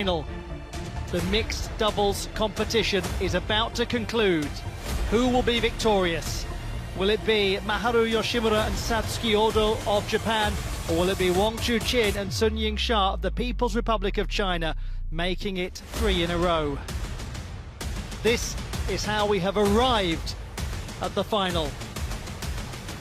The mixed doubles competition is about to conclude. Who will be victorious? Will it be Maharu Yoshimura and Satsuki Odo of Japan, or will it be Wang Chuqin and Sun Yingsha of the People's Republic of China, making it 3 in a row? This is how we have arrived at the final.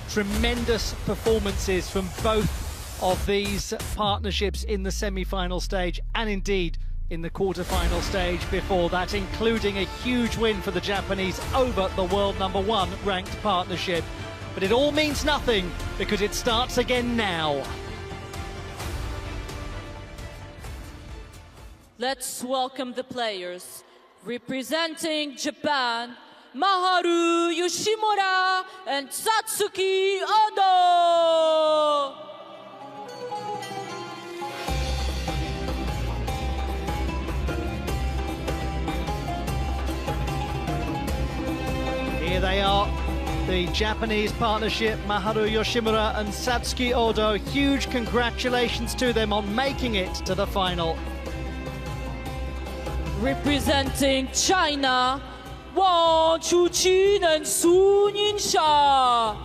Tremendous performances from both of these partnerships in the semi-final stage, and indeed in the quarter-final stage before that, including a huge win for the Japanese over the world #1 ranked partnership. But it all means nothing because it starts again now. Let's welcome the players. Representing Japan, Maharu Yoshimura and Satsuki Odo. Here they are, the Japanese partnership, Maharu Yoshimura and Satsuki Odo. Huge congratulations to them on making it to the final. Representing China, Wang Chuqin and Sun Yingsha.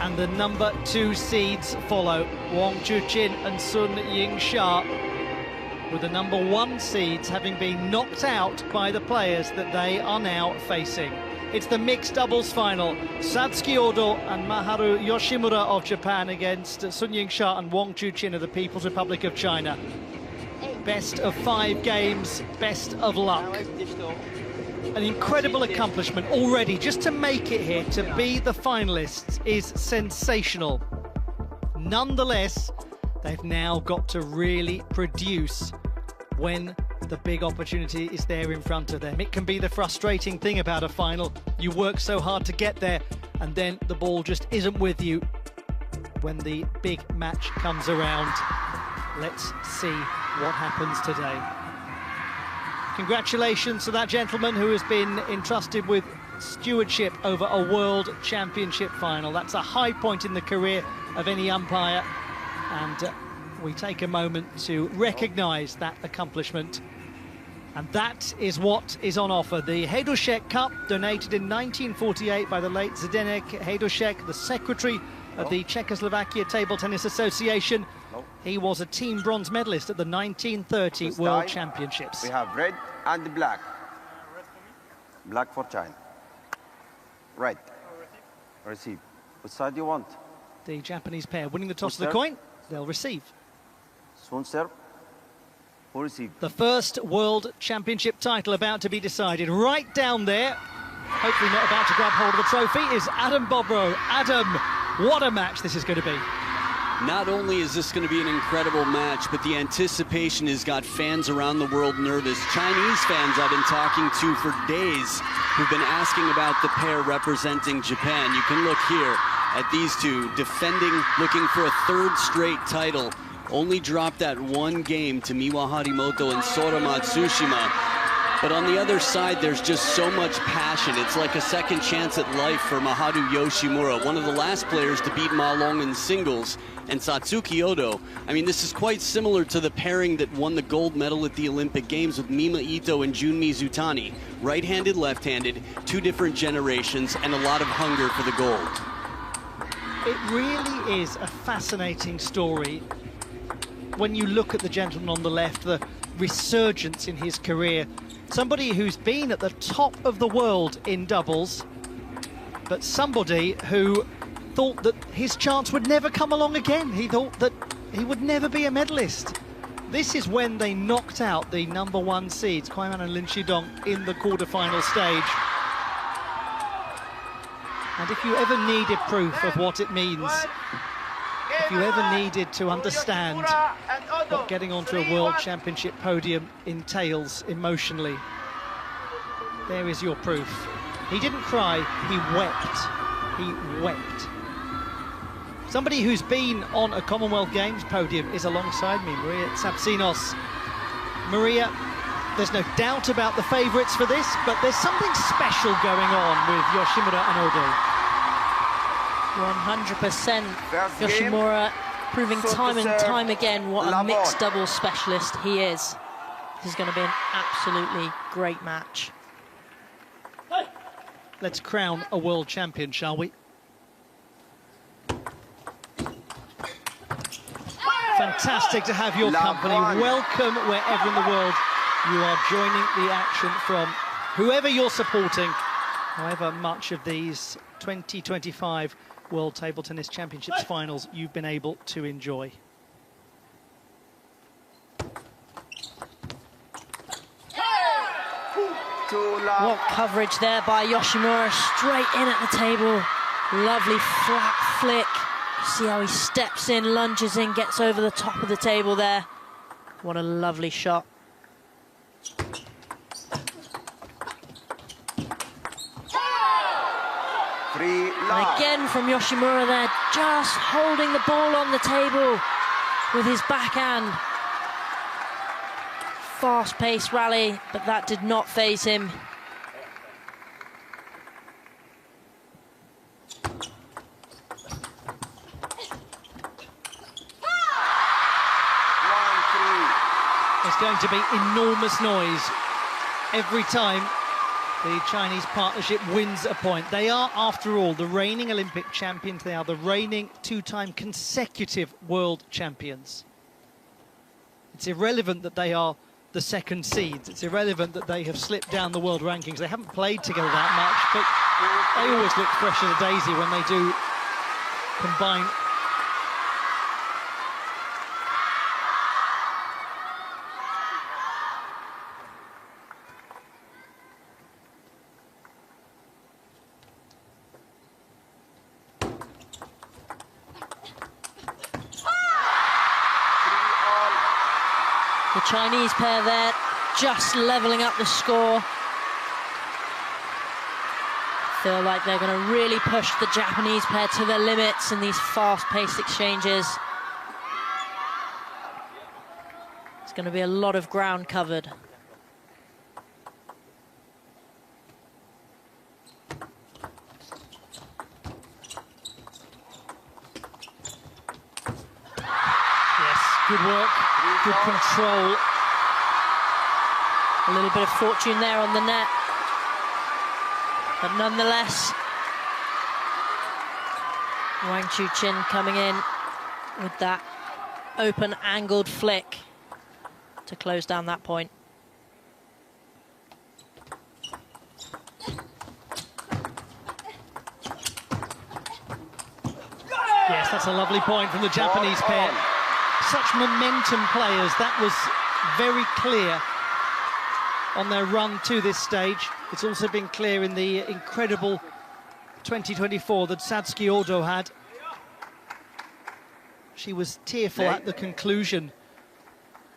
And the #2 seeds follow, Wang Chuqin and Sun Yingsha, with the #1 seeds having been knocked out by the players that they are now facing. It's the mixed doubles final. Satsuki Odo and Maharu Yoshimura of Japan against Sun Yingsha and Wang Chuqin of the People's Republic of China. Best of 5 games, best of luck. An incredible accomplishment already. Just to make it here, to be the finalists, is sensational. Nonetheless, they've now got to really produce when the big opportunity is there in front of them. It can be the frustrating thing about a final. You work so hard to get there, and then the ball just isn't with you when the big match comes around. Let's see what happens today. Congratulations to that gentleman who has been entrusted with stewardship over a World Championship final. That's a high point in the career of any umpire, and we take a moment to recognise that accomplishment. And that is what is on offer. The Heiduszek Cup, donated in 1948 by the late Zdeněk Heiduszek, the secretary of the Czechoslovakia Table Tennis Association. He was a team bronze medalist at the 1930 World Championships. We have red and black. Black for China. Red. Receive. Which side do you want? The Japanese pair winning the toss of the coin, they'll receive. Soon serve. Who receive? The first World Championship title about to be decided. Right down there, hopefully not about to grab hold of the trophy, is Adam Bobrow. Adam, what a match this is going to be. Not only is this going to be an incredible match, but the anticipation has got fans around the world nervous. Chinese fans I've been talking to for days who've been asking about the pair representing Japan. You can look here at these two defending, looking for a 3rd straight title. Only dropped that 1 game to Miwa Harimoto and Sora Matsushima. But on the other side, there's just so much passion. It's like a second chance at life for Maharu Yoshimura, one of the last players to beat Ma Long in singles, and Satsuki Odo. I mean, this is quite similar to the pairing that won the gold medal at the Olympic Games with Mima Ito and Junmi Zutani. Right-handed, left-handed, 2 different generations, and a lot of hunger for the gold. It really is a fascinating story. When you look at the gentleman on the left, the resurgence in his career, somebody who's been at the top of the world in doubles, but somebody who thought that his chance would never come along again. He thought that he would never be a medalist. This is when they knocked out the #1 seeds, Kwaiman and Lin Shidong, in the quarter-final stage. And if you ever needed proof of what it means, if you ever needed to understand what getting onto a World Championship podium entails emotionally, there is your proof. He didn't cry, he wept. He wept. Somebody who's been on a Commonwealth Games podium is alongside me, Maria Tsapsinos. Maria, there's no doubt about the favourites for this, but there's something special going on with Yoshimura and Odo. 100%. Yoshimura proving So time to and serve, time again what a Lamont. mixed doubles specialist he is. This is going to be an absolutely great match. Let's crown a world champion, shall we? Fantastic to have your company. Welcome wherever in the world you are joining the action from. Whoever you're supporting, however much of these 2025 World Table Tennis Championships finals you've been able to enjoy. What coverage there by Yoshimura, straight in at the table. Lovely flat flick. See how he steps in, lunges in, gets over the top of the table there. What a lovely shot. And again from Yoshimura there, just holding the ball on the table with his backhand. Fast-paced rally, but that did not faze him. There's going to be enormous noise every time the Chinese partnership wins a point. They are, after all, the reigning Olympic champions. They are the reigning two-time consecutive world champions. It's irrelevant that they are the second seeds. It's irrelevant that they have slipped down the world rankings. They haven't played together that much, but they always look fresh as a daisy when they do combine. The Chinese pair there just levelling up the score. Feel like they're going to really push the Japanese pair to their limits in these fast-paced exchanges. It's going to be a lot of ground covered. Yes, good work. Good control. A little bit of fortune there on the net. But nonetheless, Wang Chuqin coming in with that open angled flick to close down that point. Yes, that's a lovely point from the Japanese pair. Such momentum players. That was very clear on their run to this stage. It's also been clear in the incredible 2024 that Satsuki Odo had. She was tearful at the conclusion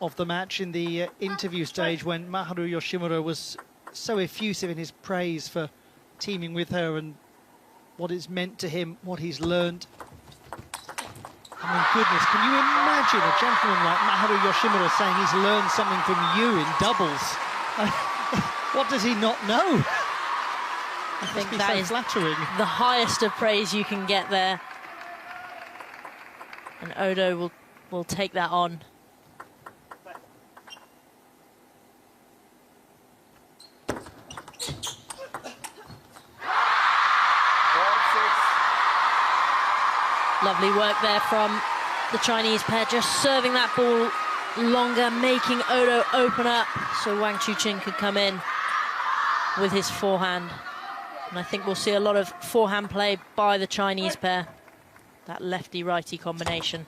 of the match in the interview stage when Maharu Yoshimura was so effusive in his praise for teaming with her and what it's meant to him, what he's learned. I mean, goodness, can you imagine a gentleman like Maharu Yoshimura saying he's learned something from you in doubles? What does he not know? I think that is flattering. The highest of praise you can get there. And Odo will take that on. Lovely work there from the Chinese pair, just serving that ball longer, making Odo open up so Wang Chuqin could come in with his forehand. And I think we'll see a lot of forehand play by the Chinese pair, that lefty-righty combination.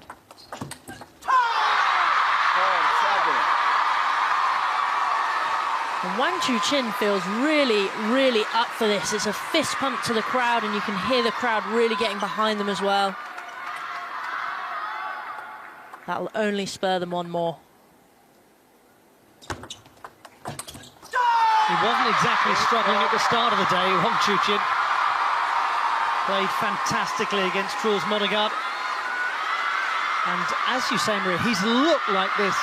And Wang Chuqin feels really, really up for this. It's a fist pump to the crowd, and you can hear the crowd really getting behind them as well. That'll only spur them on more. He wasn't exactly struggling at the start of the day, Wang Chuqin. Played fantastically against Truls Monagard. And as you say, Maria, he's looked like this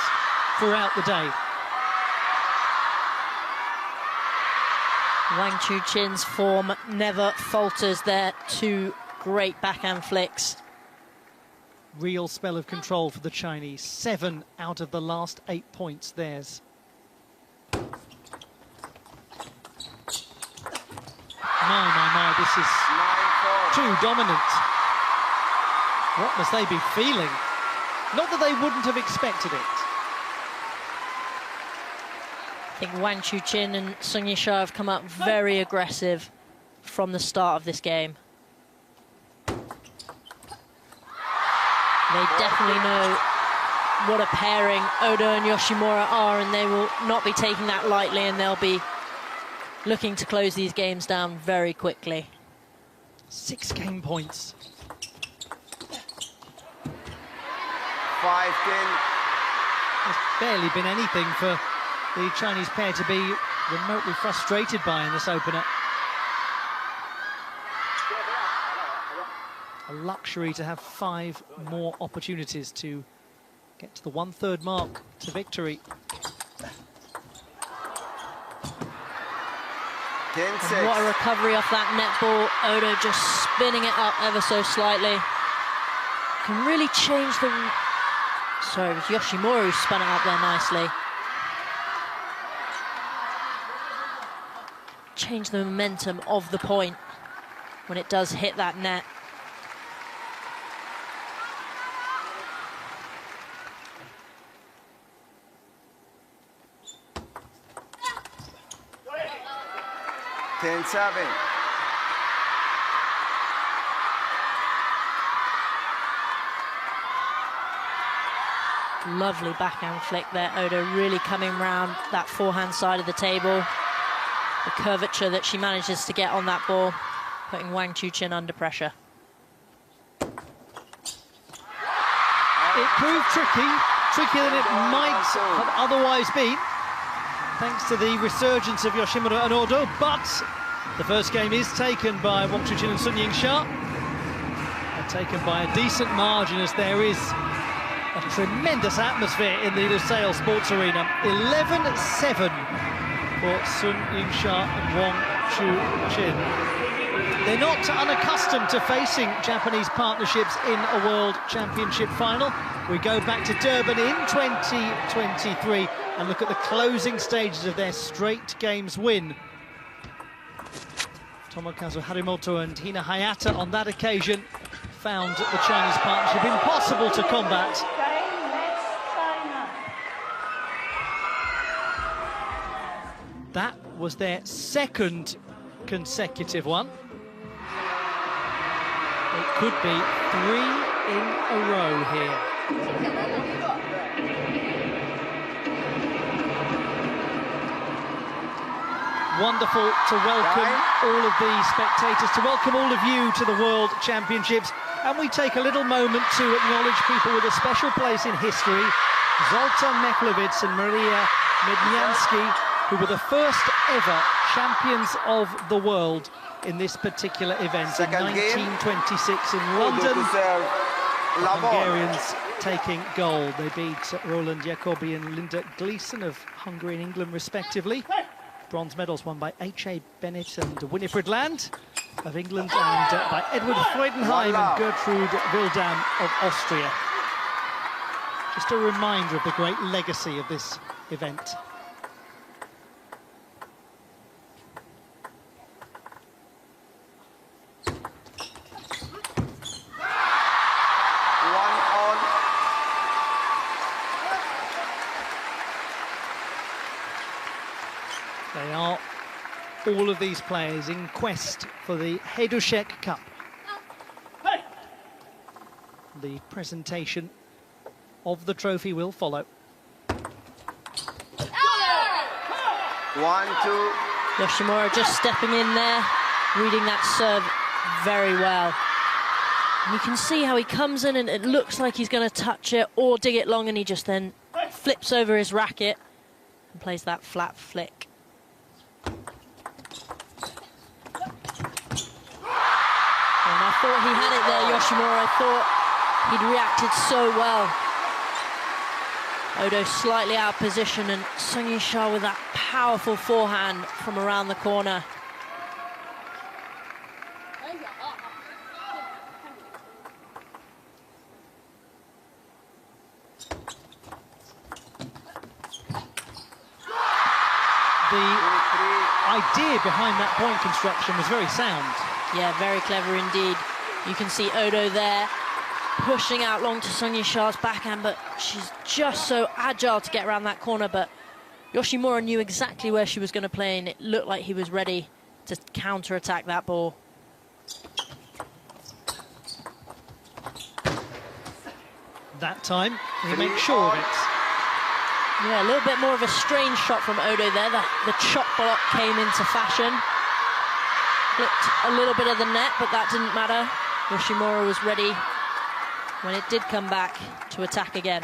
throughout the day. Wang Chuqin's form never falters there. Two great backhand flicks. real spell of control for the Chinese. 7 out of the last 8 points theirs. My, this is too dominant. What must they be feeling? Not that they wouldn't have expected it. I think Wang Chuqin and Sung Ying-sha have come out very aggressive from the start of this game. They definitely know what a pairing Odo and Yoshimura are, and they will not be taking that lightly, and they'll be looking to close these games down very quickly. 6 game points. 5-10. There's barely been anything for the Chinese pair to be remotely frustrated by in this opener. A luxury to have 5 more opportunities to get to the 1/3 mark to victory. 10-6. And what a recovery off that net ball. Odo just spinning it up ever so slightly. Can really change the... Sorry, it was Yoshimura who spun it up there nicely. Change the momentum of the point when it does hit that net. Ten-7. Lovely backhand flick there. Odo really coming round that forehand side of the table. The curvature that she manages to get on that ball, putting Wang Chuqin under pressure. It proved trickier than it might have otherwise been, thanks to the resurgence of Yoshimura and Odo, but the first game is taken by Wang Chuqin and Sung Ying-sha, and taken by a decent margin, as there is a tremendous atmosphere in the Lusail Sports Arena. 11-7 for Sung Ying-sha and Wang Chuqin. They're not unaccustomed to facing Japanese partnerships in a World Championship final. We go back to Durban in 2023 and look at the closing stages of their straight games win. Tomokazu Harimoto and Hina Hayata on that occasion found the Chinese partnership impossible to combat. That was their second consecutive one. It could be 3 in a row here. Wonderful to welcome all of the spectators, to welcome all of you to the World Championships. And we take a little moment to acknowledge people with a special place in history. Zoltan Mechlovitz and Maria Medniansky, who were the first ever champions of the world in this particular event in 1926 in London. The Hungarians taking gold. They beat Roland Jacobi and Linda Gleeson of Hungary and England respectively. Bronze medals won by H.A. Bennett and Winifred Land of England, and by Edward Freudenheim and Gertrude Wildam of Austria. Just a reminder of the great legacy of this event. They are, all of these players, in quest for the Hedushek Cup. The presentation of the trophy will follow. 1-2. Yoshimura just stepping in there, reading that serve very well. And you can see how he comes in and it looks like he's going to touch it or dig it long, and he just then flips over his racket and plays that flat flick. And I thought he had it there, Yoshimura. I thought he'd reacted so well. Odo slightly out of position, and Sung Ying-sha with that powerful forehand from around the corner. the idea behind that point construction was very sound. Yeah, very clever indeed. You can see Odo there, pushing out long to Sonia Shah's backhand, but she's just so agile to get around that corner. But Yoshimura knew exactly where she was going to play, and it looked like he was ready to counter-attack that ball. That time, he makes sure of it. Yeah, a little bit more of a strange shot from Odo there. The chop block came into fashion. Flipped a little bit of the net, but that didn't matter. Yoshimura was ready when it did come back to attack again.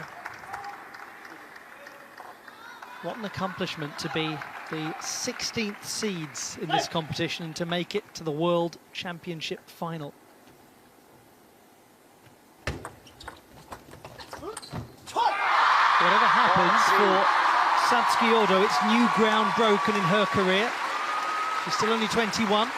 What an accomplishment to be the 16th seeds in this competition and to make it to the World Championship final. Whatever happens for Satsuki Odo, it's new ground broken in her career. She's still only 21.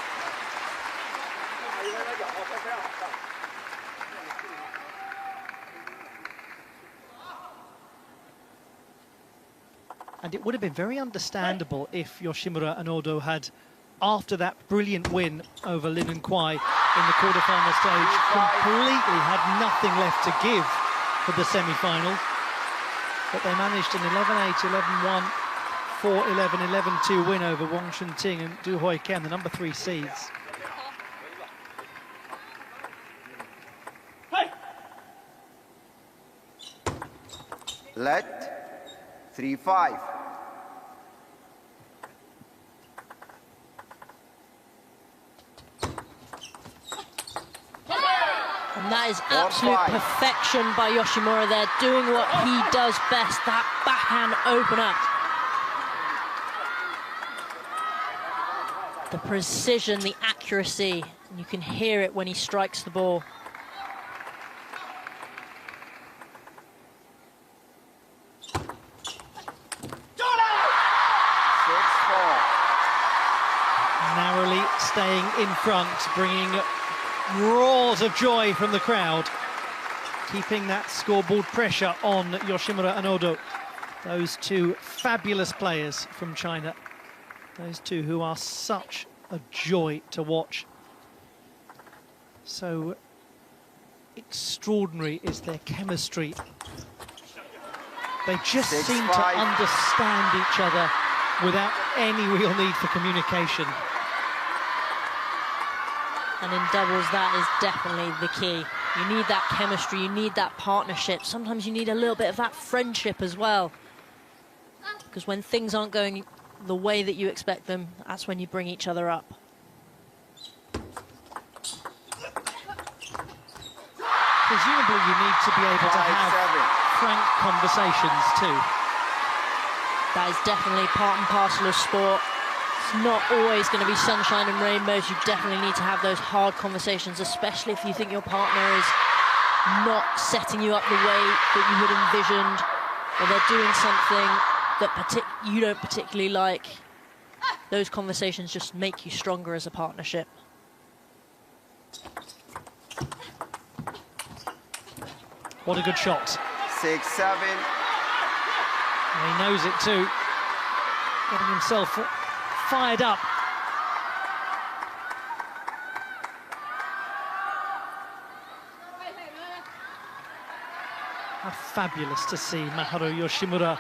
And it would have been very understandable if Yoshimura and Odo had, after that brilliant win over Lin and Kwai in the quarter-final stage, completely had nothing left to give for the semi-final. But they managed an 11-8, 11-1, 4-11, 11-2 win over Wang Chunting and Du Hoi Ken, the number 3 seeds. Let 3-5. And that is absolute perfection by Yoshimura there, doing what he does best, that backhand opener. The precision, the accuracy, and you can hear it when he strikes the ball. Narrowly staying in front, bringing roars of joy from the crowd, keeping that scoreboard pressure on Yoshimura and Odo. Those two fabulous players from China, those two who are such a joy to watch. So extraordinary is their chemistry. They just seem to understand each other without any real need for communication. And in doubles, that is definitely the key. You need that chemistry, you need that partnership. Sometimes you need a little bit of that friendship as well. Because when things aren't going the way that you expect them, that's when you bring each other up. Presumably you need to be able to have frank conversations too. That is definitely part and parcel of sport. It's not always going to be sunshine and rainbows. You definitely need to have those hard conversations, especially if you think your partner is not setting you up the way that you had envisioned, or they're doing something that you don't particularly like. Those conversations just make you stronger as a partnership. What a good shot. 6-7. And he knows it too. Getting himself fired up. How fabulous to see Maharu Yoshimura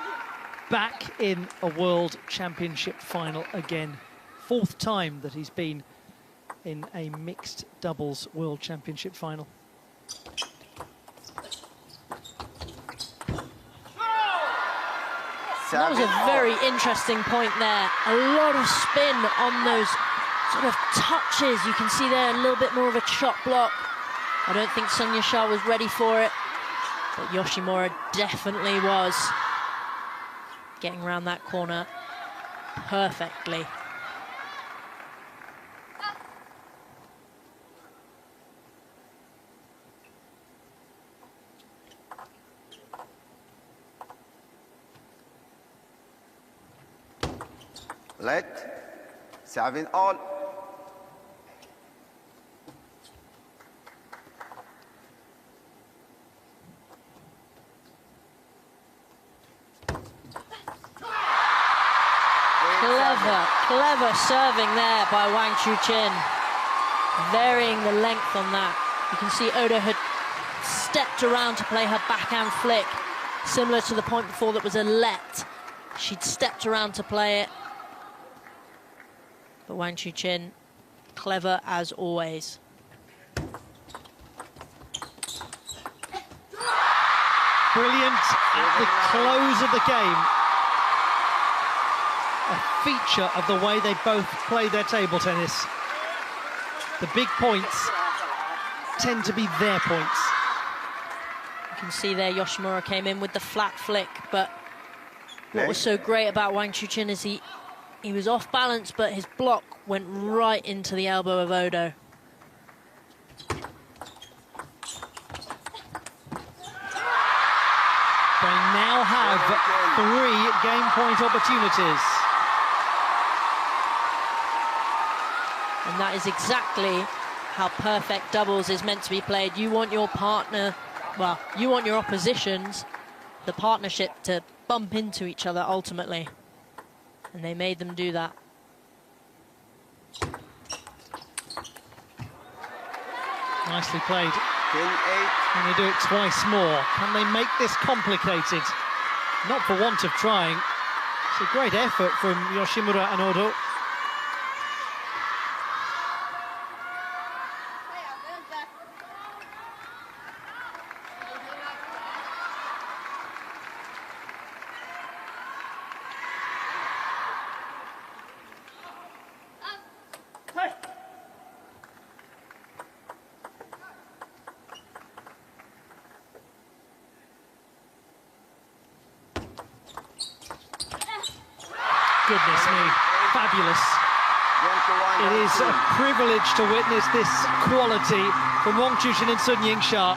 back in a World Championship final again. 4th time that he's been in a mixed doubles World Championship final. That was a very interesting point there. A lot of spin on those sort of touches. You can see there a little bit more of a chop block. I don't think Sonia Shah was ready for it, but Yoshimura definitely was. Getting around that corner perfectly. Let 7 all. Clever serving there by Wang Chuqin. Varying the length on that. You can see Odo had stepped around to play her backhand flick, similar to the point before that was a let. She'd stepped around to play it. But Wang Chuqin, clever as always. Brilliant at the close of the game. A feature of the way they both play their table tennis. The big points tend to be their points. You can see there Yoshimura came in with the flat flick, but what was so great about Wang Chuqin is he was off balance, but his block went right into the elbow of Odo. They now have 3 game point opportunities. And that is exactly how perfect doubles is meant to be played. You want your partner, well, you want your oppositions, the partnership, to bump into each other ultimately. And they made them do that. Nicely played. Pin 8. Can they do it twice more? Can they make this complicated? Not for want of trying. It's a great effort from Yoshimura and Odo. Goodness me, fabulous. It is a privilege to witness this quality from Wang Chuqin and Sun Yingsha.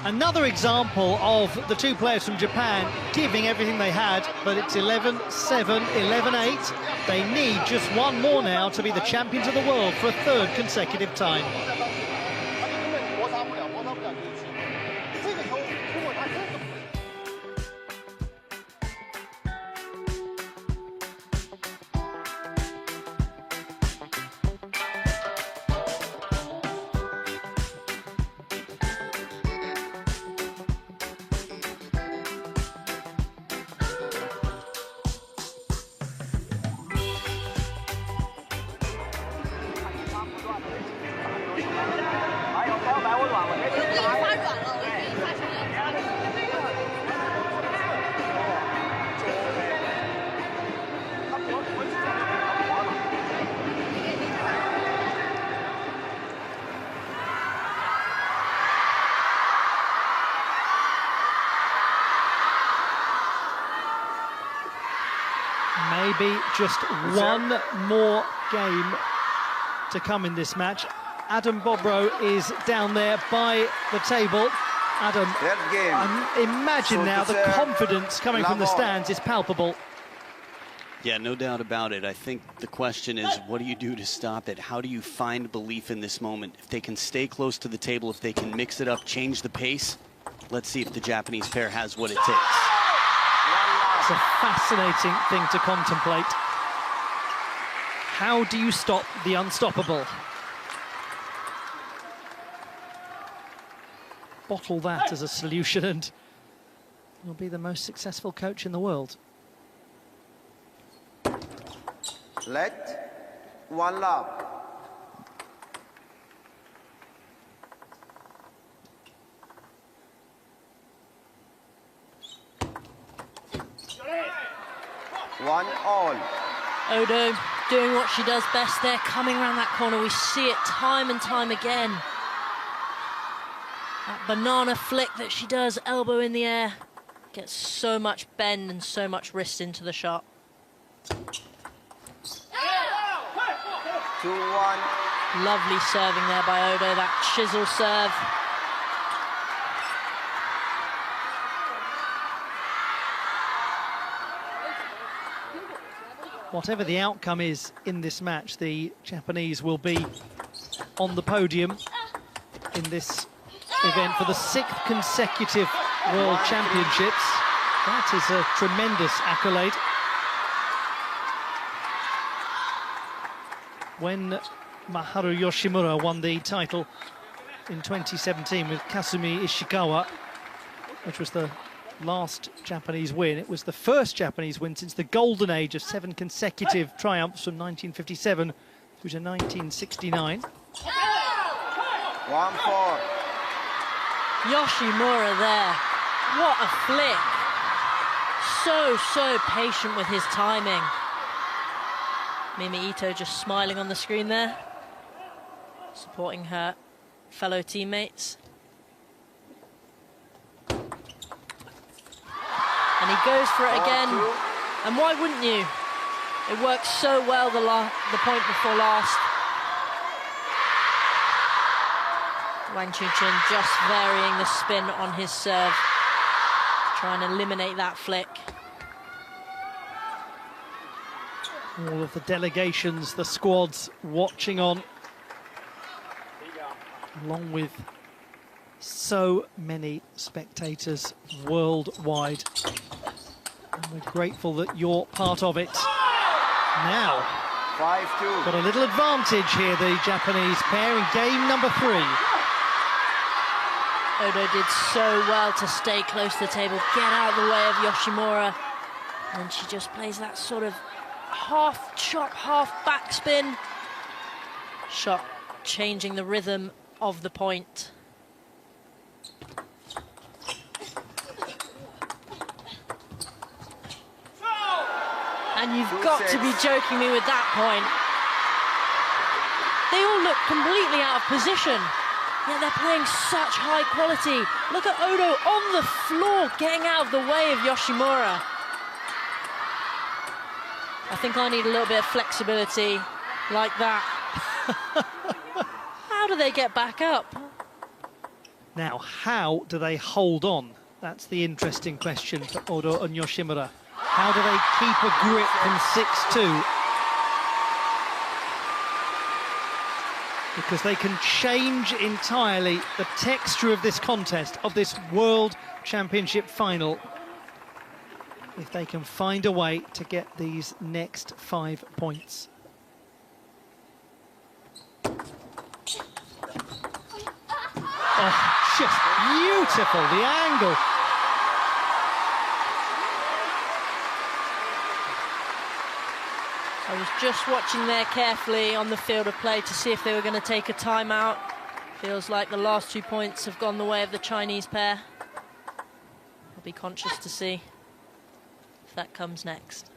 Another example of the two players from Japan giving everything they had, but it's 11-7, 11-8. They need just one more now to be the champions of the world for a 3rd consecutive time. Maybe just one more game to come in this match. Adam Bobrow is down there by the table. Adam, imagine now the confidence coming from the stands is palpable. Yeah, no doubt about it. I think the question is, what do you do to stop it? How do you find belief in this moment? If they can stay close to the table, if they can mix it up, change the pace, let's see if the Japanese pair has what it takes. It's a fascinating thing to contemplate. How do you stop the unstoppable? Bottle that as a solution and you'll be the most successful coach in the world. Let 1 love. One all. Odo doing what she does best there, coming around that corner. We see it time and time again. That banana flick that she does, elbow in the air, gets so much bend and so much wrist into the shot. 2-1. Lovely serving there by Odo, that chisel serve. Whatever the outcome is in this match, the Japanese will be on the podium in this event for the 6th consecutive World Championships. That is a tremendous accolade. When Maharu Yoshimura won the title in 2017 with Kasumi Ishikawa, which was the last Japanese win, it was the first Japanese win since the golden age of 7 consecutive triumphs from 1957 through to 1969. 1-4. Yoshimura there. What a flick. So patient with his timing. Mimi Ito just smiling on the screen there, supporting her fellow teammates. And he goes for it again. And why wouldn't you? It worked so well the point before last. Wang Chuqin just varying the spin on his serve, trying to eliminate that flick. All of the delegations, the squads watching on, along with so many spectators worldwide. And we're grateful that you're part of it. Now, 5-2. got a little advantage here, the Japanese pair, in game number 3. Odo did so well to stay close to the table, get out of the way of Yoshimura. And she just plays that sort of half chop, half backspin shot, changing the rhythm of the point. And you've got to be joking me with that point. They all look completely out of position, yet they're playing such high quality. Look at Odo on the floor, getting out of the way of Yoshimura. I think I need a little bit of flexibility like that. How do they get back up? Now, how do they hold on? That's the interesting question for Odo and Yoshimura. How do they keep a grip from 6-2? Because they can change entirely the texture of this contest, of this World Championship final, if they can find a way to get these next 5 points. Oh, just beautiful, the angle. I was just watching there carefully on the field of play to see if they were going to take a timeout. Feels like the last 2 points have gone the way of the Chinese pair. I'll be conscious to see if that comes next.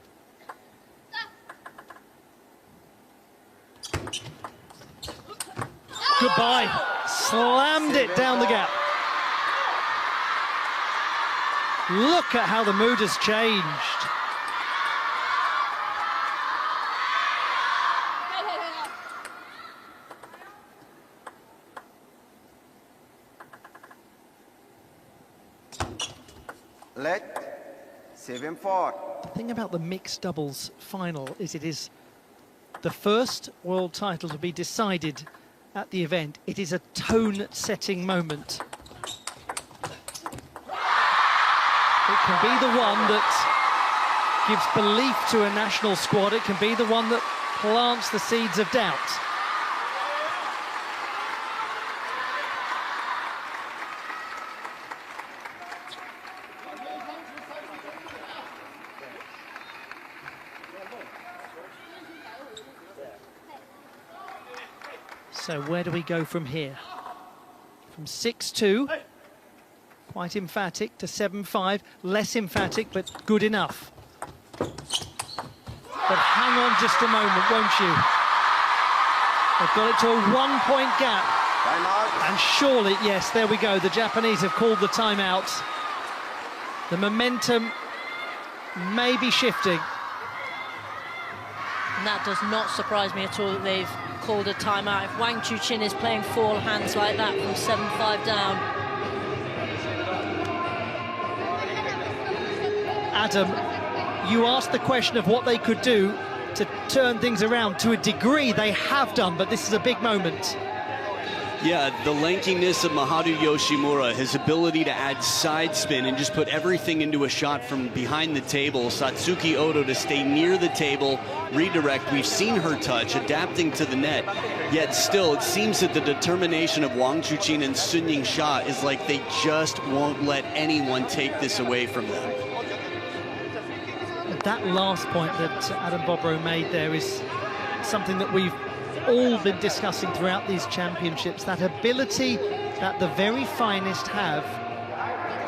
Goodbye. Slammed it down the gap. Look at how the mood has changed. Let 7-4. The thing about the mixed doubles final is it is the first world title to be decided at the event. It is a tone-setting moment. It can be the one that gives belief to a national squad. It can be the one that plants the seeds of doubt. So where do we go from here? From 6-2, quite emphatic, to 7-5, less emphatic, but good enough. But hang on just a moment, won't you? They've got it to a 1-point gap. Timeout. And surely, yes, there we go. The Japanese have called the timeout. The momentum may be shifting. And that does not surprise me at all that they've called a timeout. If Wang Chuqin is playing 4 hands like that from 7-5 down. Adam, you asked the question of what they could do to turn things around. To a degree, they have done, but this is a big moment. Yeah, the lankiness of Maharu Yoshimura, his ability to add side spin and just put everything into a shot from behind the table. Satsuki Odo to stay near the table, redirect. We've seen her touch, adapting to the net. Yet still, it seems that the determination of Wang Chuqin and Sun Yingsha is like they just won't let anyone take this away from them. That last point that Adam Bobrow made there is something that we've all been discussing throughout these championships, that ability that the very finest have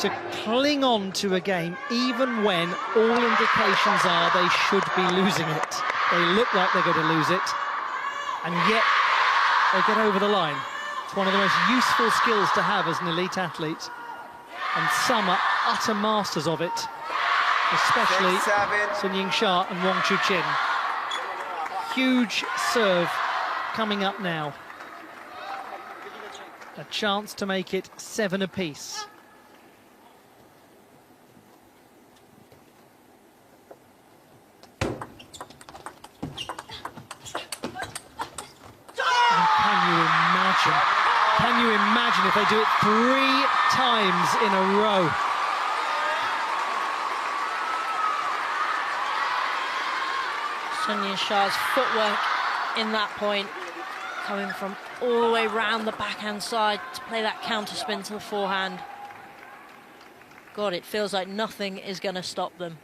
to cling on to a game even when all indications are they should be losing it. They look like they're going to lose it, and yet they get over the line. It's one of the most useful skills to have as an elite athlete, and some are utter masters of it, especially Sun Yingsha and Wang Chuqin. Huge serve coming up now. A chance to make it 7 apiece. And can you imagine if they do it 3 times in a row? Sun Yingsha's footwork in that point, coming from all the way round the backhand side to play that counter spin to the forehand. God, it feels like nothing is going to stop them.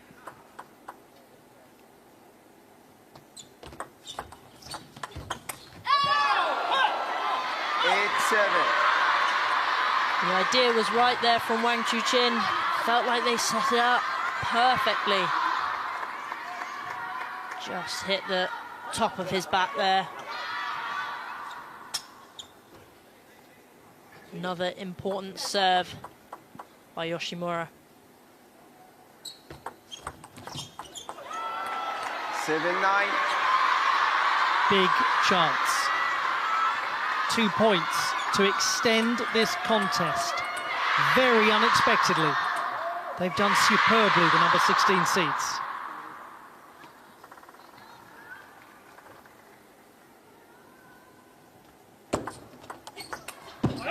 The idea was right there from Wang Chuqin. Felt like they set it up perfectly. Just hit the top of his back there. Another important serve by Yoshimura. 7-9. Big chance. 2 points to extend this contest. Very unexpectedly. They've done superbly, the number 16 seeds.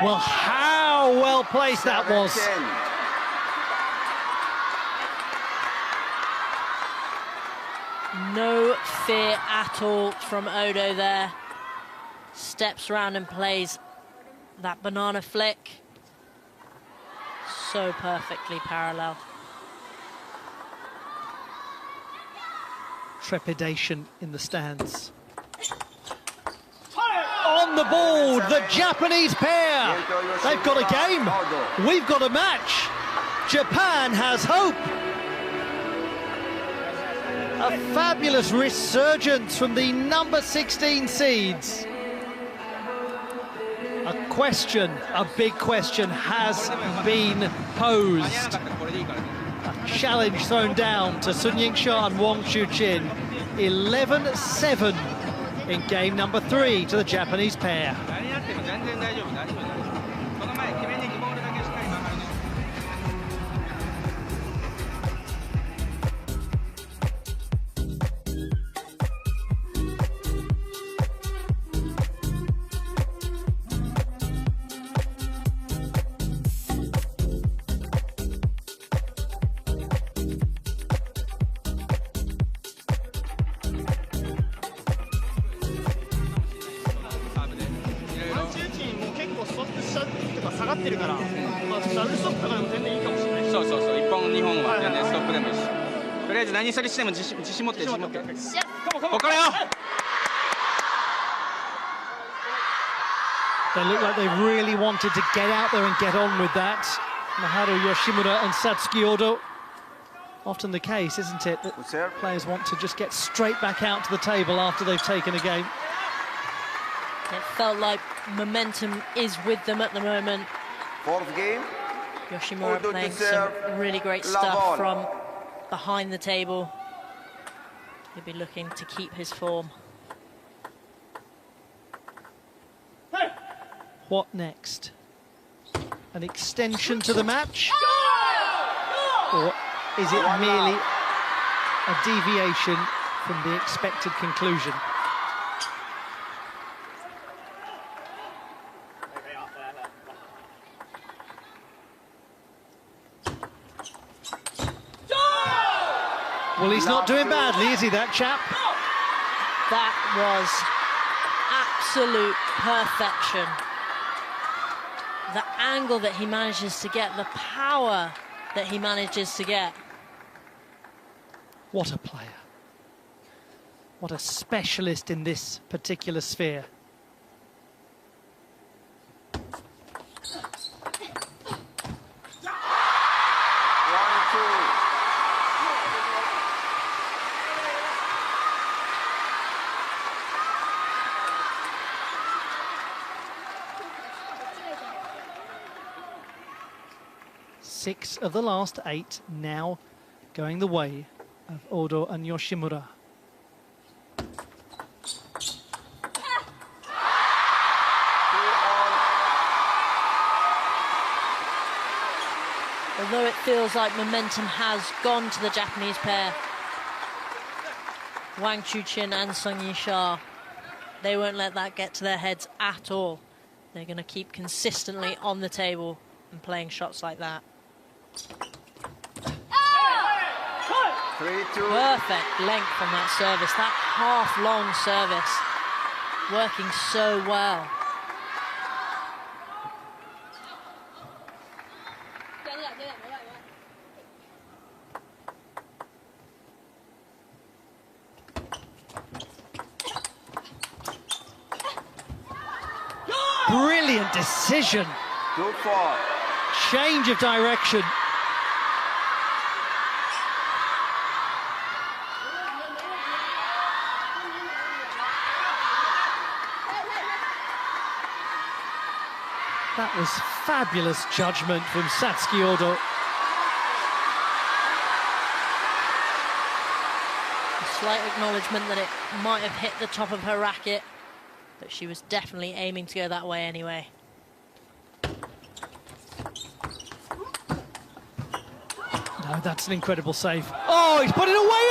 Well, how well placed that was. No fear at all from Odo there. Steps around and plays that banana flick. So perfectly parallel. Trepidation in the stands. On the board, the Japanese pair. They've got a game. We've got a match. Japan has hope. A fabulous resurgence from the number 16 seeds. A question, a big question, has been posed. A challenge thrown down to Sun Yingsha and Wang Chuqin. 11-7 in game number 3 to the Japanese pair. They look like they really wanted to get out there and get on with that. Maharu Yoshimura and Satsuki Odo. Often the case, isn't it, that players want to just get straight back out to the table after they've taken a game. It felt like momentum is with them at the moment. 4th game. Yoshimura playing some really great stuff from behind the table. He'll be looking to keep his form. What next? An extension to the match? Or is it merely a deviation from the expected conclusion? Well, he's not doing badly, is he, that chap? That was absolute perfection. The angle that he manages to get, the power that he manages to get. What a player. What a specialist in this particular sphere. Six of the last 8 now going the way of Odo and Yoshimura. Although it feels like momentum has gone to the Japanese pair, Wang Chuqin and Sung Yisha, they won't let that get to their heads at all. They're going to keep consistently on the table and playing shots like that. 3-2. Perfect length from that service, that half-long service, working so well. Brilliant decision. Good fall. Change of direction. That was fabulous judgment from Satsuki Odo. A slight acknowledgement that it might have hit the top of her racket, but she was definitely aiming to go that way anyway. No, that's an incredible save. Oh, he's put it away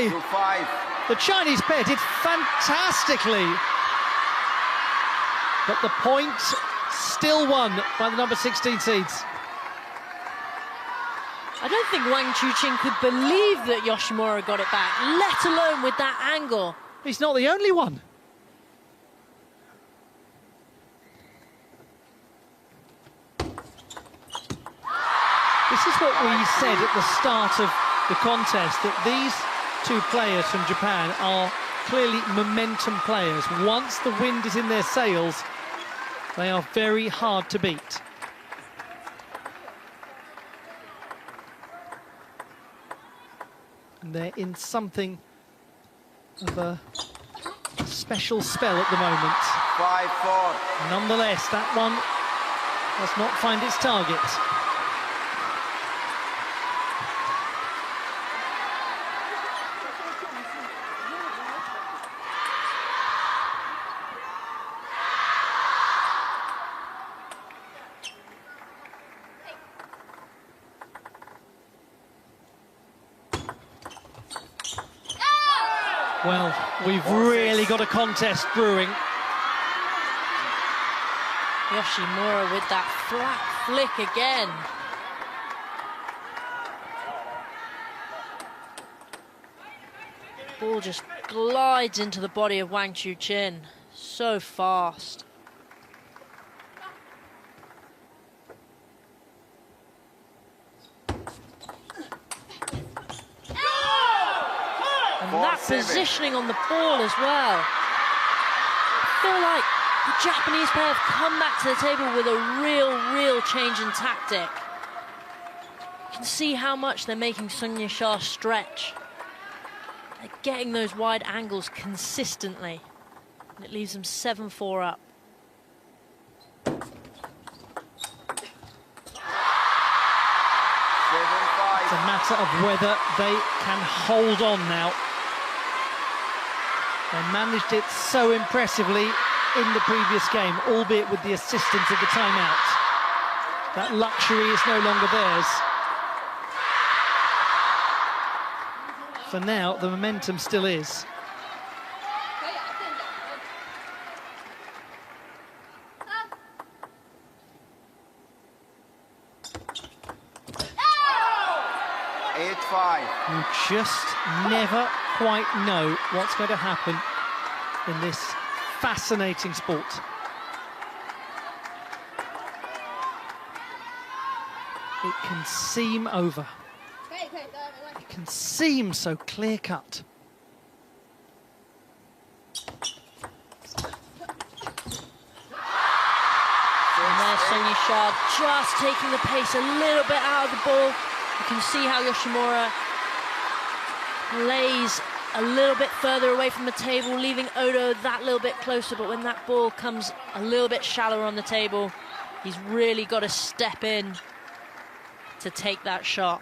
anyway! 2-5. The Chinese pair did fantastically. But the point still won by the number 16 seeds. I don't think Wang Chuqin could believe that Yoshimura got it back, let alone with that angle. He's not the only one. This is what we said at the start of the contest, that these two players from Japan are clearly momentum players. Once the wind is in their sails, they are very hard to beat. And they're in something of a special spell at the moment. 5-4. Nonetheless, that one does not find its target. Well, we've really got a contest brewing. Yoshimura with that flat flick again. Ball just glides into the body of Wang Chuqin. So fast. And that positioning on the ball as well. I feel like the Japanese pair have come back to the table with a real change in tactic. You can see how much they're making Sung Yisha stretch. They're getting those wide angles consistently. And it leaves them 7-4 up. It's a matter of whether they can hold on now. They managed it so impressively in the previous game, albeit with the assistance of the timeout. That luxury is no longer theirs. For now, the momentum still is. 5. You just never quite know what's going to happen in this fascinating sport. It can seem over. It can seem so clear-cut. And there's Sung Ying-sha just taking the pace a little bit out of the ball. You can see how Yoshimura lays a little bit further away from the table, leaving Odo that little bit closer, but when that ball comes a little bit shallower on the table, he's really got to step in to take that shot.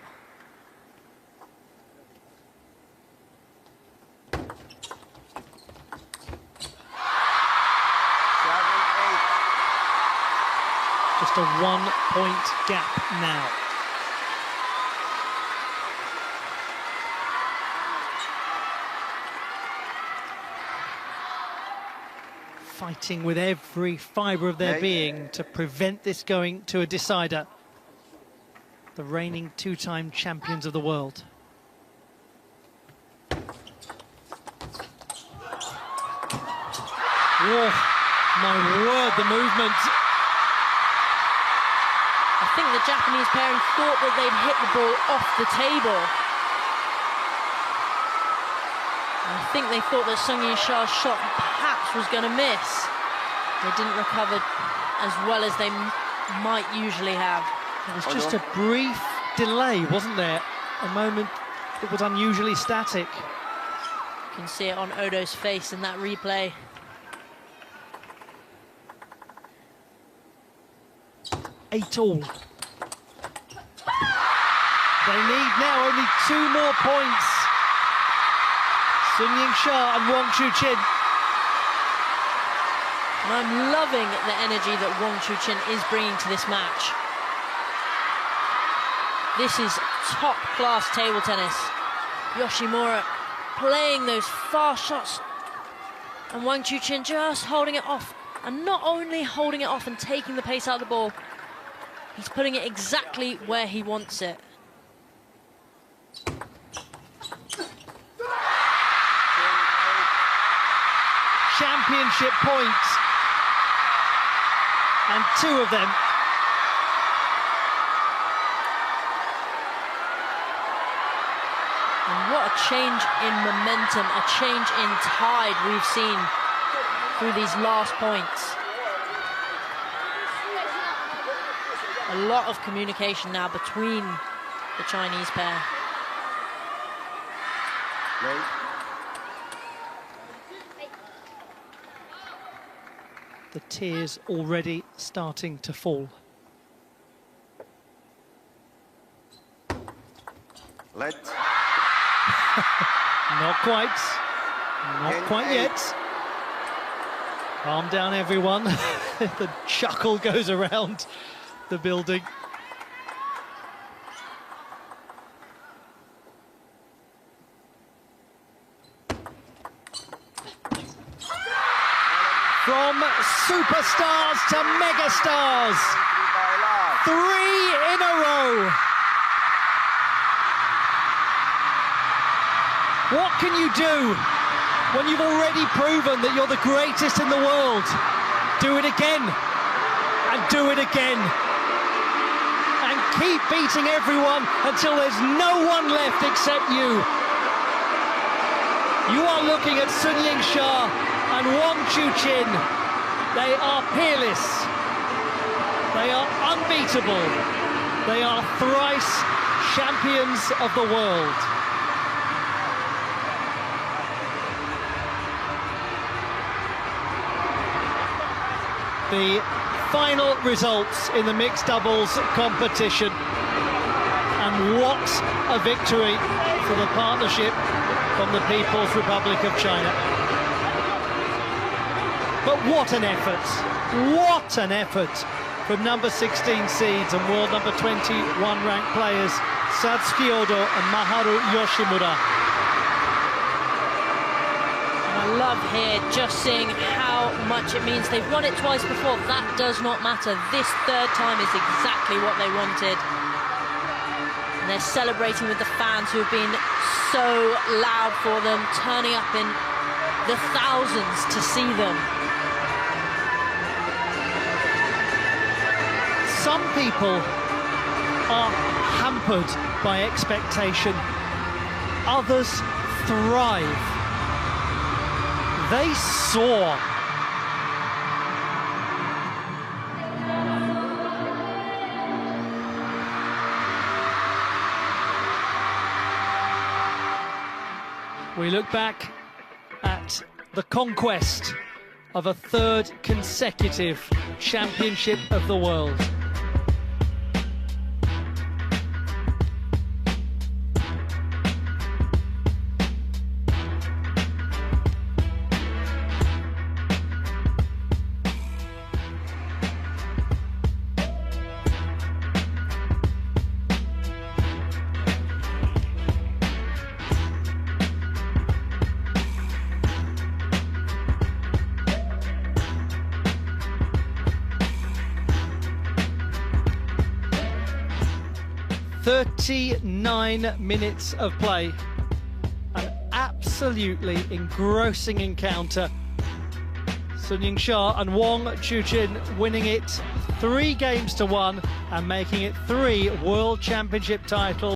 Just a 1-point gap now. Fighting with every fibre of their being to prevent this going to a decider. The reigning 2-time champions of the world. Oh, my word, the movement. I think the Japanese pairing thought that they'd hit the ball off the table. I think they thought that Sung Ying-sha's shot perhaps was going to miss. They didn't recover as well as they might usually have. There was just a brief delay, wasn't there? A moment that was unusually static. You can see it on Odo's face in that replay. Eight all. They need now only 2 more points. Sung Ying-sha and Wang Chuqin. And I'm loving the energy that Wang Chuqin is bringing to this match. This is top-class table tennis. Yoshimura playing those fast shots, and Wang Chuqin just holding it off. And not only holding it off and taking the pace out of the ball, he's putting it exactly where he wants it. Championship points. And 2 of them. And what a change in momentum, a change in tide we've seen through these last points. A lot of communication now between the Chinese pair. The tears already starting to fall. Let. Not quite. Not quite yet. Calm down, everyone. The chuckle goes around the building. From superstars to megastars. 3 in a row. What can you do when you've already proven that you're the greatest in the world? Do it again, and do it again. And keep beating everyone until there's no one left except you. You are looking at Sung Ying-sha and Wang Chuqin. They are peerless. They are unbeatable. They are thrice champions of the world. The final results in the mixed doubles competition. And what a victory for the partnership from the People's Republic of China. But what an effort! What an effort from number 16 seeds and world number 21 ranked players Satsuki Odo and Maharu Yoshimura. I love here just seeing how much it means. They've won it twice before. That does not matter. This third time is exactly what they wanted. And they're celebrating with the fans who have been so loud for them, turning up in the thousands to see them. Some people are hampered by expectation. Others thrive. They soar. We look back at the conquest of a third consecutive championship of the world. "39 minutes of play, an absolutely engrossing encounter. Sun Ying-sha and Wang Chuqin winning it 3 games to 1 and making it 3 World Championship titles.